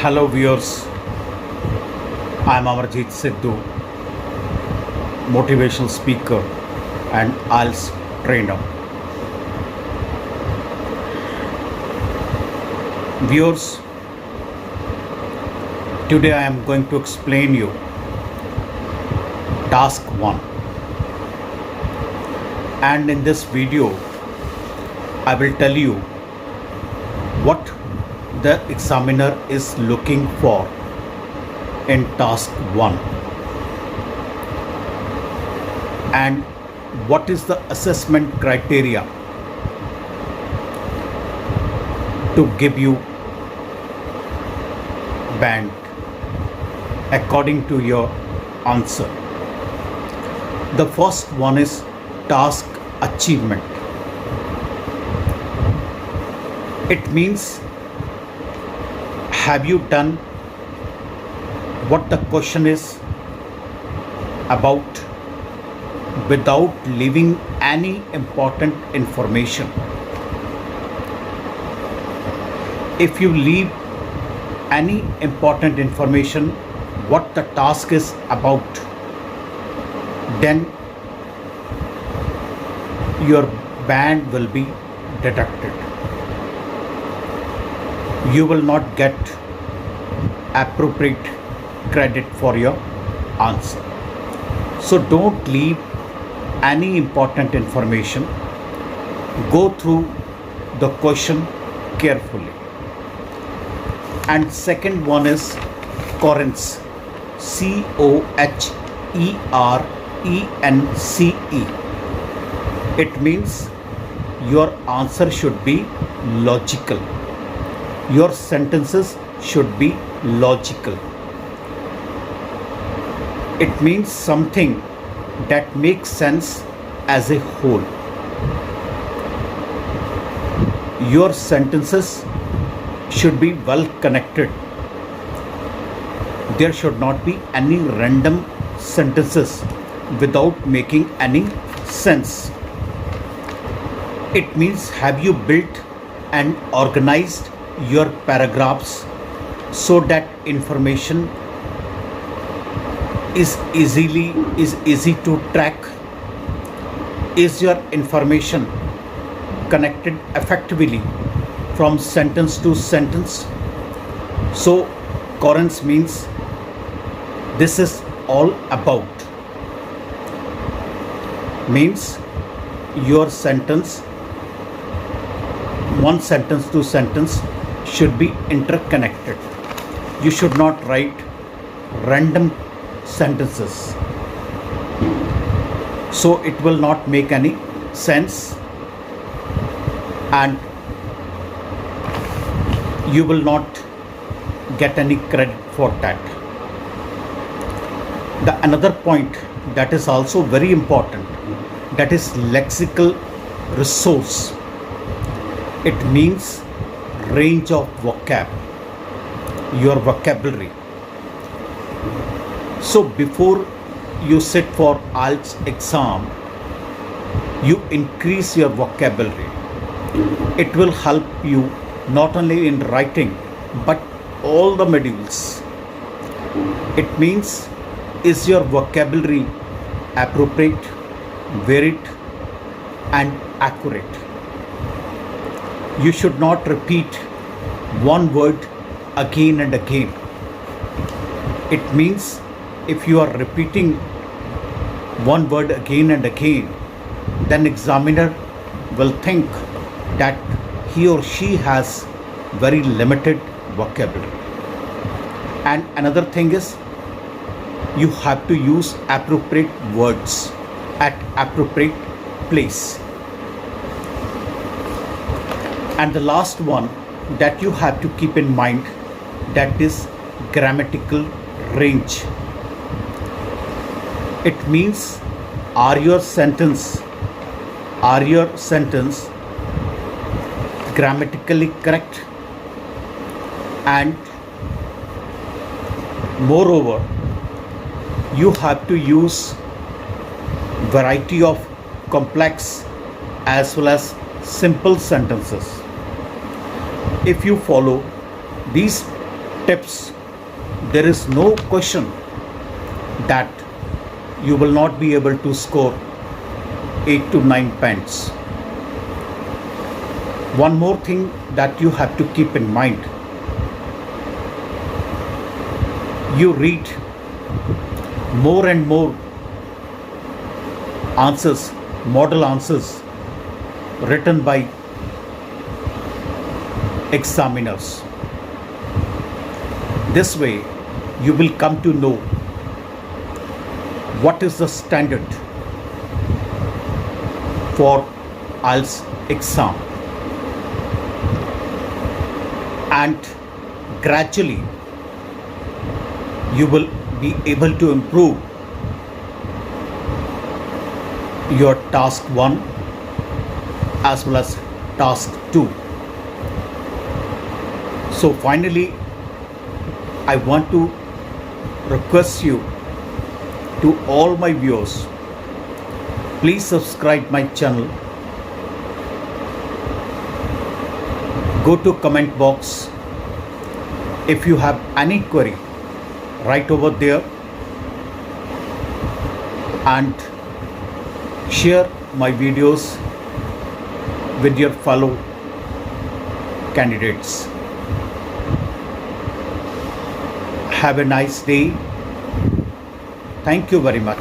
Hello viewers, I am Amarjeet Sidhu, motivational speaker and IELTS trainer. Viewers, today I am going to explain you task 1, and in this video I will tell you what the examiner is looking for in task 1 and what is the assessment criteria to give you band according to your answer. The first one is task achievement. It means, have you done what the question is about without leaving any important information? If you leave any important information what the task is about, then your band will be deducted. You will not get appropriate credit for your answer. So don't leave any important information. Go through the question carefully. And second one is coherence. COHERENCE. It means your answer should be logical. Your sentences should be logical. It means something that makes sense as a whole. Your sentences should be well connected. There should not be any random sentences without making any sense. It means, have you built and organized your paragraphs so that information is easy to track? Is your information connected effectively from sentence to sentence? So coherence means this is all about, means your sentence, one sentence to sentence should be interconnected. You should not write random sentences, so it will not make any sense and you will not get any credit for that. The another point that is also very important, that is lexical resource. It means range of vocab, your vocabulary. So before you sit for IELTS exam, you increase your vocabulary. It will help you not only in writing but all the modules. It means, is your vocabulary appropriate, varied and accurate? You should not repeat one word again and again. It means if you are repeating one word again and again, then examiner will think that he or she has very limited vocabulary. And another thing is, you have to use appropriate words at appropriate place. And the last one that you have to keep in mind, that is grammatical range. It means, are your sentence grammatically correct? And moreover, you have to use variety of complex as well as simple sentences. If you follow these tips. There is no question that you will not be able to score 8 to 9 pence. One more thing that you have to keep in mind. You read more and more answers, model answers written by examiners. This way you will come to know what is the standard for IELTS exam, and gradually you will be able to improve your task 1 as well as task 2. So finally, I want to request you, to all my viewers, please subscribe my channel. Go to comment box. If you have any query, write over there and share my videos with your fellow candidates. Have a nice day. Thank you very much.